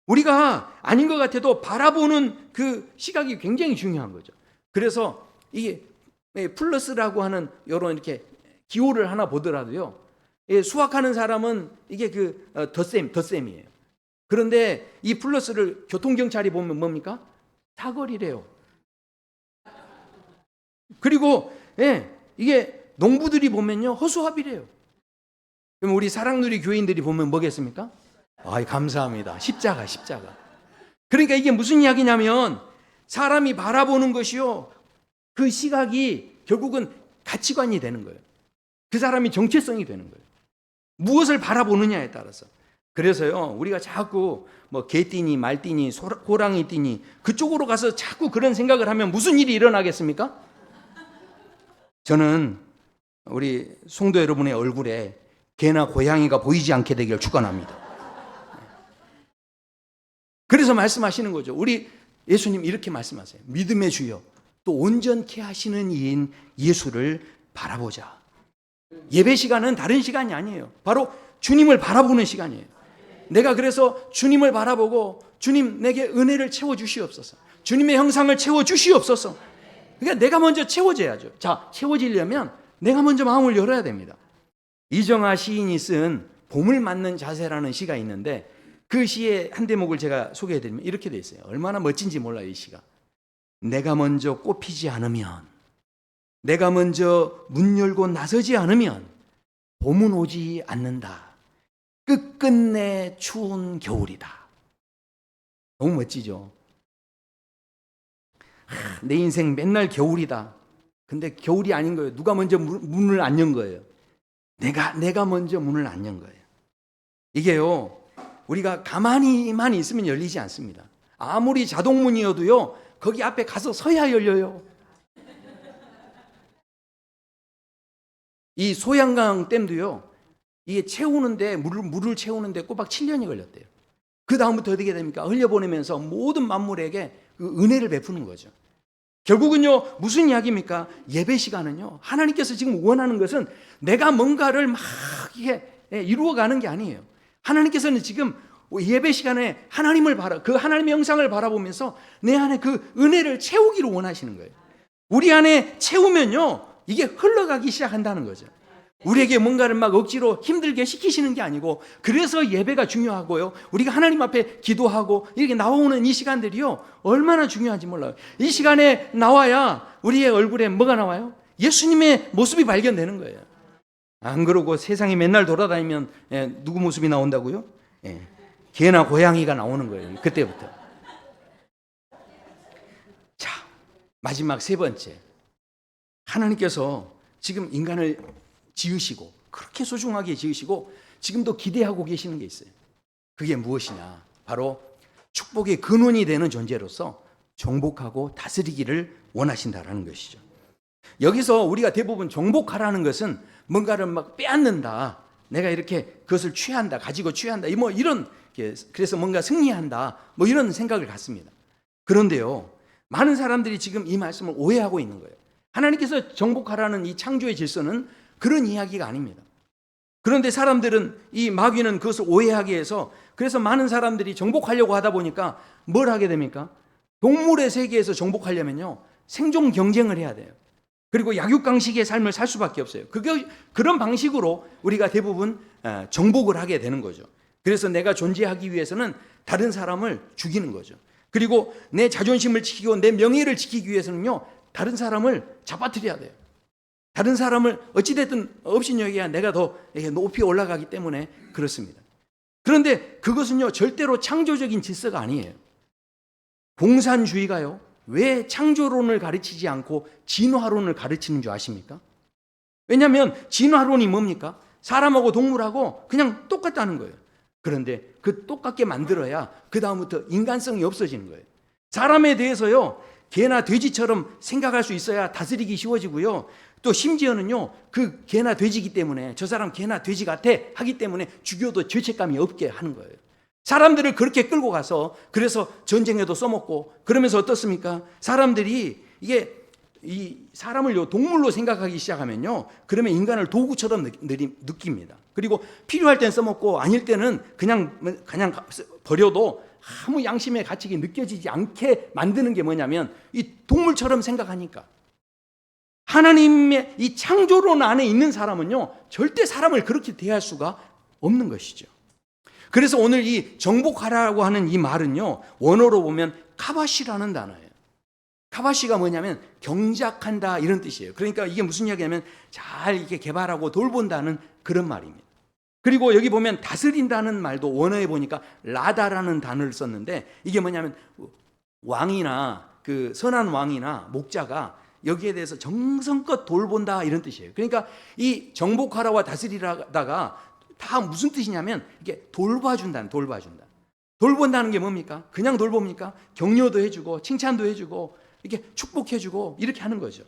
우리가 아닌 것 같아도 바라보는 그 시각이 굉장히 중요한 거죠. 그래서 이게 플러스라고 하는 이런 이렇게 기호를 하나 보더라도요, 수학하는 사람은 이게 그 덧셈이에요. 그런데 이 플러스를 교통경찰이 보면 뭡니까? 사거리래요. 그리고 이게 농부들이 보면요, 허수아비래요. 그럼 우리 사랑누리 교인들이 보면 뭐겠습니까? 아이, 감사합니다. 십자가. 그러니까 이게 무슨 이야기냐면 사람이 바라보는 것이요, 그 시각이 결국은 가치관이 되는 거예요. 그 사람이 정체성이 되는 거예요. 무엇을 바라보느냐에 따라서. 그래서요, 우리가 자꾸 뭐 개띠니 말띠니 호랑이 띠니 그쪽으로 가서 자꾸 그런 생각을 하면 무슨 일이 일어나겠습니까? 저는 우리 성도 여러분의 얼굴에 개나 고양이가 보이지 않게 되기를 축원합니다. 그래서 말씀하시는 거죠. 우리 예수님 이렇게 말씀하세요. 믿음의 주여 또 온전케 하시는 이인 예수를 바라보자. 예배 시간은 다른 시간이 아니에요. 바로 주님을 바라보는 시간이에요. 내가 그래서 주님을 바라보고 주님 내게 은혜를 채워주시옵소서, 주님의 형상을 채워주시옵소서. 그러니까 내가 먼저 채워져야죠. 자, 채워지려면 내가 먼저 마음을 열어야 됩니다. 이정아 시인이 쓴 봄을 맞는 자세라는 시가 있는데 그 시의 한 대목을 제가 소개해드리면 이렇게 돼 있어요. 얼마나 멋진지 몰라요, 이 시가. 내가 먼저 꽃피지 않으면, 내가 먼저 문 열고 나서지 않으면 봄은 오지 않는다. 끝끝내 추운 겨울이다. 너무 멋지죠? 내 인생 맨날 겨울이다. 근데 겨울이 아닌 거예요. 누가 먼저 문을 안 연 거예요? 내가 먼저 문을 안 연 거예요. 이게요, 우리가 가만히만 있으면 열리지 않습니다. 아무리 자동문이어도요, 거기 앞에 가서 서야 열려요. 이 소양강 댐도요, 이게 채우는데 물을 채우는데 꼬박 7년이 걸렸대요. 그 다음부터 어떻게 됩니까? 흘려보내면서 모든 만물에게 그 은혜를 베푸는 거죠. 결국은요, 무슨 이야기입니까? 예배 시간은요, 하나님께서 지금 원하는 것은 내가 뭔가를 막 이게 이루어가는 게 아니에요. 하나님께서는 지금 예배 시간에 그 하나님의 형상을 바라보면서 내 안에 그 은혜를 채우기를 원하시는 거예요. 우리 안에 채우면요, 이게 흘러가기 시작한다는 거죠. 우리에게 뭔가를 막 억지로 힘들게 시키시는 게 아니고, 그래서 예배가 중요하고요, 우리가 하나님 앞에 기도하고 이렇게 나오는 이 시간들이요, 얼마나 중요한지 몰라요. 이 시간에 나와야 우리의 얼굴에 뭐가 나와요? 예수님의 모습이 발견되는 거예요. 안 그러고 세상에 맨날 돌아다니면 누구 모습이 나온다고요? 개나 고양이가 나오는 거예요, 그때부터. 자, 마지막 세 번째. 하나님께서 지금 인간을 지으시고, 그렇게 소중하게 지으시고 지금도 기대하고 계시는 게 있어요. 그게 무엇이냐? 바로 축복의 근원이 되는 존재로서 정복하고 다스리기를 원하신다라는 것이죠. 여기서 우리가 대부분 정복하라는 것은 뭔가를 막 빼앗는다, 내가 이렇게 그것을 취한다, 가지고 취한다, 뭐 이런, 그래서 뭔가 승리한다, 뭐 이런 생각을 갖습니다. 그런데요, 많은 사람들이 지금 이 말씀을 오해하고 있는 거예요. 하나님께서 정복하라는 이 창조의 질서는 그런 이야기가 아닙니다. 그런데 사람들은, 이 마귀는 그것을 오해하게 해서, 그래서 많은 사람들이 정복하려고 하다 보니까 뭘 하게 됩니까? 동물의 세계에서 정복하려면요, 생존 경쟁을 해야 돼요. 그리고 약육강식의 삶을 살 수밖에 없어요. 그런 방식으로 우리가 대부분 정복을 하게 되는 거죠. 그래서 내가 존재하기 위해서는 다른 사람을 죽이는 거죠. 그리고 내 자존심을 지키고 내 명예를 지키기 위해서는요, 다른 사람을 잡아뜨려야 돼요. 다른 사람을 어찌됐든 업신여기야 내가 더 높이 올라가기 때문에 그렇습니다. 그런데 그것은요, 절대로 창조적인 질서가 아니에요. 공산주의가요, 왜 창조론을 가르치지 않고 진화론을 가르치는 줄 아십니까? 왜냐하면 진화론이 뭡니까? 사람하고 동물하고 그냥 똑같다는 거예요. 그런데 그 똑같게 만들어야 그 다음부터 인간성이 없어지는 거예요. 사람에 대해서요, 개나 돼지처럼 생각할 수 있어야 다스리기 쉬워지고요, 또 심지어는요, 그 개나 돼지기 때문에 저 사람 개나 돼지 같아 하기 때문에 죽여도 죄책감이 없게 하는 거예요. 사람들을 그렇게 끌고 가서 그래서 전쟁에도 써먹고 그러면서 어떻습니까? 사람들이 이게 이 사람을 동물로 생각하기 시작하면요, 그러면 인간을 도구처럼 느낍니다. 그리고 필요할 땐 써먹고 아닐 때는 그냥 버려도 아무 양심의 가책이 느껴지지 않게 만드는 게 뭐냐면 이 동물처럼 생각하니까. 하나님의 이 창조론 안에 있는 사람은요, 절대 사람을 그렇게 대할 수가 없는 것이죠. 그래서 오늘 이 정복하라고 하는 이 말은요, 원어로 보면 카바시라는 단어예요. 카바시가 뭐냐면 경작한다 이런 뜻이에요. 그러니까 이게 무슨 이야기냐면 잘 이렇게 개발하고 돌본다는 그런 말입니다. 그리고 여기 보면 다스린다는 말도 원어에 보니까 라다라는 단어를 썼는데 이게 뭐냐면 왕이나 그 선한 왕이나 목자가 여기에 대해서 정성껏 돌본다 이런 뜻이에요. 그러니까 이 정복하라와 다스리라다가 다 무슨 뜻이냐면 이게 돌봐준다. 돌본다는 게 뭡니까? 그냥 돌봅니까? 격려도 해주고 칭찬도 해주고 이렇게 축복해주고 이렇게 하는 거죠.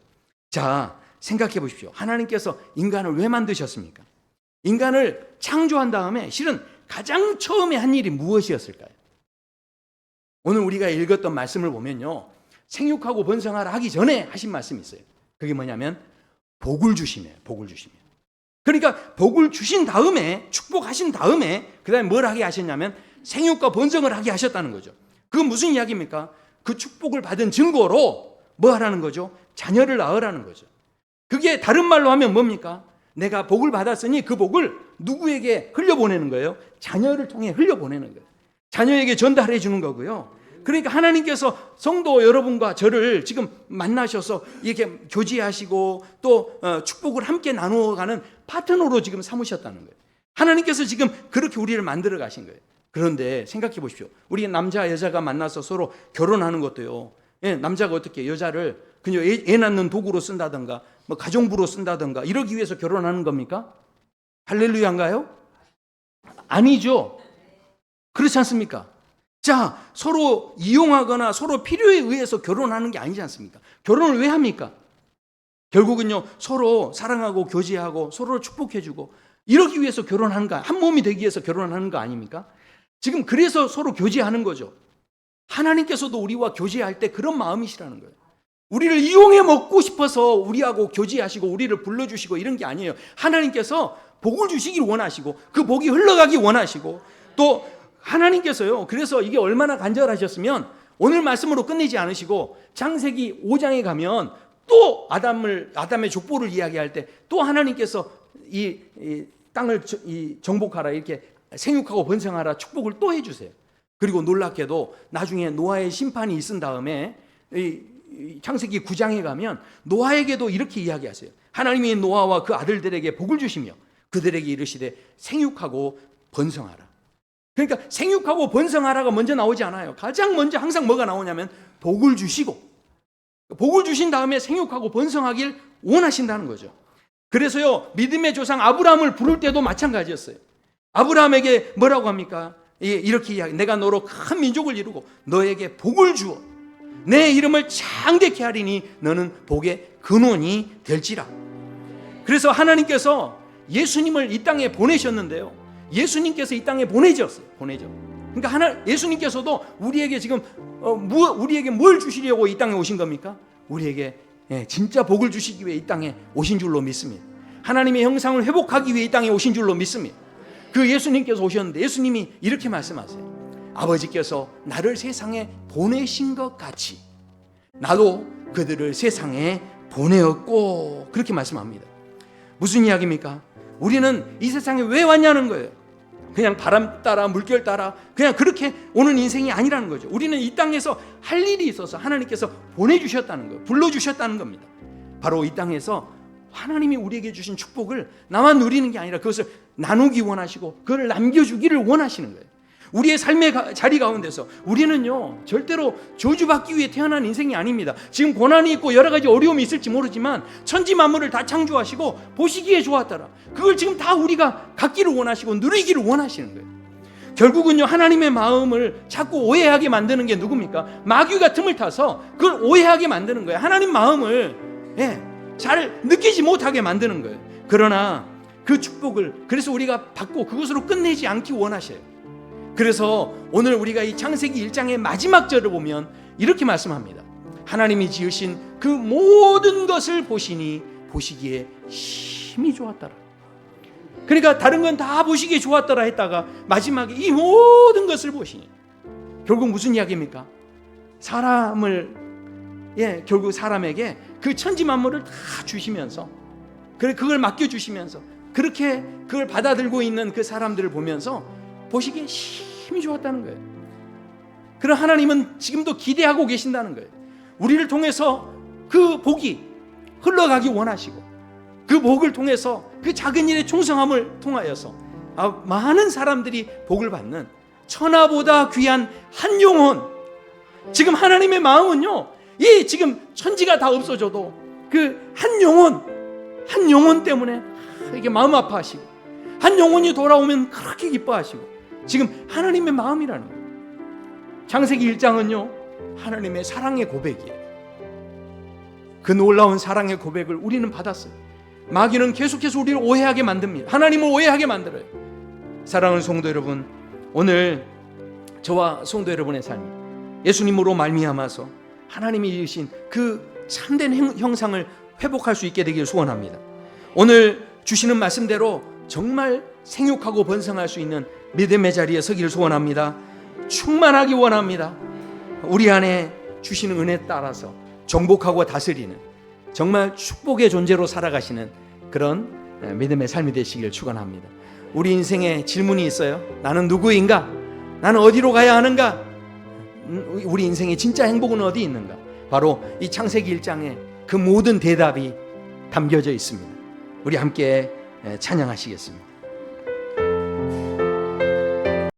자, 생각해 보십시오. 하나님께서 인간을 왜 만드셨습니까? 인간을 창조한 다음에 실은 가장 처음에 한 일이 무엇이었을까요? 오늘 우리가 읽었던 말씀을 보면요, 생육하고 번성하라 하기 전에 하신 말씀이 있어요. 그게 뭐냐면 복을 주시네요. 복을 주시네요. 그러니까 복을 주신 다음에, 축복하신 다음에 그 다음에 뭘 하게 하셨냐면 생육과 번성을 하게 하셨다는 거죠. 그건 무슨 이야기입니까? 그 축복을 받은 증거로 뭐 하라는 거죠? 자녀를 낳으라는 거죠. 그게 다른 말로 하면 뭡니까? 내가 복을 받았으니 그 복을 누구에게 흘려보내는 거예요? 자녀를 통해 흘려보내는 거예요. 자녀에게 전달해 주는 거고요. 그러니까 하나님께서 성도 여러분과 저를 지금 만나셔서 이렇게 교제하시고 또 축복을 함께 나누어가는 파트너로 지금 삼으셨다는 거예요. 하나님께서 지금 그렇게 우리를 만들어 가신 거예요. 그런데 생각해 보십시오. 우리 남자 여자가 만나서 서로 결혼하는 것도요, 남자가 어떻게 여자를 그냥 애 낳는 도구로 쓴다든가 뭐 가정부로 쓴다든가 이러기 위해서 결혼하는 겁니까? 할렐루야인가요? 아니죠. 그렇지 않습니까? 자, 서로 이용하거나 서로 필요에 의해서 결혼하는 게 아니지 않습니까? 결혼을 왜 합니까? 결국은요, 서로 사랑하고 교제하고 서로를 축복해주고 이러기 위해서 결혼하는 거, 한 몸이 되기 위해서 결혼하는 거 아닙니까? 지금 그래서 서로 교제하는 거죠. 하나님께서도 우리와 교제할 때 그런 마음이시라는 거예요. 우리를 이용해 먹고 싶어서 우리하고 교제하시고 우리를 불러주시고 이런 게 아니에요. 하나님께서 복을 주시길 원하시고 그 복이 흘러가기 원하시고 또 하나님께서요, 그래서 이게 얼마나 간절하셨으면 오늘 말씀으로 끝내지 않으시고 창세기 5장에 가면 또 아담의 족보를 이야기할 때 또 하나님께서 이 땅을 정복하라, 이렇게 생육하고 번성하라 축복을 또 해주세요. 그리고 놀랍게도 나중에 노아의 심판이 있은 다음에 창세기 9장에 가면 노아에게도 이렇게 이야기하세요. 하나님이 노아와 그 아들들에게 복을 주시며 그들에게 이르시되 생육하고 번성하라. 그러니까 생육하고 번성하라가 먼저 나오지 않아요. 가장 먼저 항상 뭐가 나오냐면 복을 주시고, 복을 주신 다음에 생육하고 번성하길 원하신다는 거죠. 그래서요, 믿음의 조상 아브라함을 부를 때도 마찬가지였어요. 아브라함에게 뭐라고 합니까? 이렇게 이야기, 내가 너로 큰 민족을 이루고 너에게 복을 주어 내 이름을 창대케 하리니 너는 복의 근원이 될지라. 그래서 하나님께서 예수님을 이 땅에 보내셨는데요, 예수님께서 이 땅에 보내죠. 그러니까 예수님께서도 우리에게 지금 우리에게 뭘 주시려고 이 땅에 오신 겁니까? 우리에게 진짜 복을 주시기 위해 이 땅에 오신 줄로 믿습니다. 하나님의 형상을 회복하기 위해 이 땅에 오신 줄로 믿습니다. 그 예수님께서 오셨는데 예수님이 이렇게 말씀하세요. 아버지께서 나를 세상에 보내신 것 같이 나도 그들을 세상에 보내었고, 그렇게 말씀합니다. 무슨 이야기입니까? 우리는 이 세상에 왜 왔냐는 거예요. 그냥 바람 따라 물결 따라 그냥 그렇게 오는 인생이 아니라는 거죠. 우리는 이 땅에서 할 일이 있어서 하나님께서 보내주셨다는 거예요. 불러주셨다는 겁니다. 바로 이 땅에서 하나님이 우리에게 주신 축복을 나만 누리는 게 아니라 그것을 나누기 원하시고 그걸 남겨주기를 원하시는 거예요. 우리의 삶의 자리 가운데서 우리는요, 절대로 저주받기 위해 태어난 인생이 아닙니다. 지금 고난이 있고 여러 가지 어려움이 있을지 모르지만 천지 만물을 다 창조하시고 보시기에 좋았더라, 그걸 지금 다 우리가 갖기를 원하시고 누리기를 원하시는 거예요. 결국은요, 하나님의 마음을 자꾸 오해하게 만드는 게 누굽니까? 마귀가 틈을 타서 그걸 오해하게 만드는 거예요. 하나님 마음을 잘 느끼지 못하게 만드는 거예요. 그러나 그 축복을 그래서 우리가 받고 그것으로 끝내지 않기 원하셔요. 그래서 오늘 우리가 이 창세기 1장의 마지막 절을 보면 이렇게 말씀합니다. 하나님이 지으신 그 모든 것을 보시니 보시기에 심히 좋았더라. 그러니까 다른 건 다 보시기에 좋았더라 했다가 마지막에 이 모든 것을 보시니, 결국 무슨 이야기입니까? 결국 사람에게 그 천지 만물을 다 주시면서, 그걸 맡겨주시면서, 그렇게 그걸 받아들고 있는 그 사람들을 보면서 보시기에 심히 좋았다는 거예요. 그런 하나님은 지금도 기대하고 계신다는 거예요. 우리를 통해서 그 복이 흘러가기 원하시고, 그 복을 통해서 그 작은 일의 충성함을 통하여서 많은 사람들이 복을 받는 천하보다 귀한 한 영혼. 지금 하나님의 마음은요, 이 지금 천지가 다 없어져도 그 한 영혼 때문에 이게 마음 아파하시고, 한 영혼이 돌아오면 그렇게 기뻐하시고, 지금 하나님의 마음이라는 거예요. 창세기 1장은요 하나님의 사랑의 고백이에요. 그 놀라운 사랑의 고백을 우리는 받았어요. 마귀는 계속해서 우리를 오해하게 만듭니다. 하나님을 오해하게 만들어요. 사랑하는 성도 여러분, 오늘 저와 성도 여러분의 삶이 예수님으로 말미암아서 하나님이 이으신 그 참된 형상을 회복할 수 있게 되기를 소원합니다. 오늘 주시는 말씀대로 정말 생육하고 번성할 수 있는 믿음의 자리에 서기를 소원합니다. 충만하기 원합니다. 우리 안에 주시는 은혜에 따라서 정복하고 다스리는 정말 축복의 존재로 살아가시는 그런 믿음의 삶이 되시길 축원합니다. 우리 인생에 질문이 있어요. 나는 누구인가? 나는 어디로 가야 하는가? 우리 인생의 진짜 행복은 어디 있는가? 바로 이 창세기 1장에 그 모든 대답이 담겨져 있습니다. 우리 함께 찬양하시겠습니다.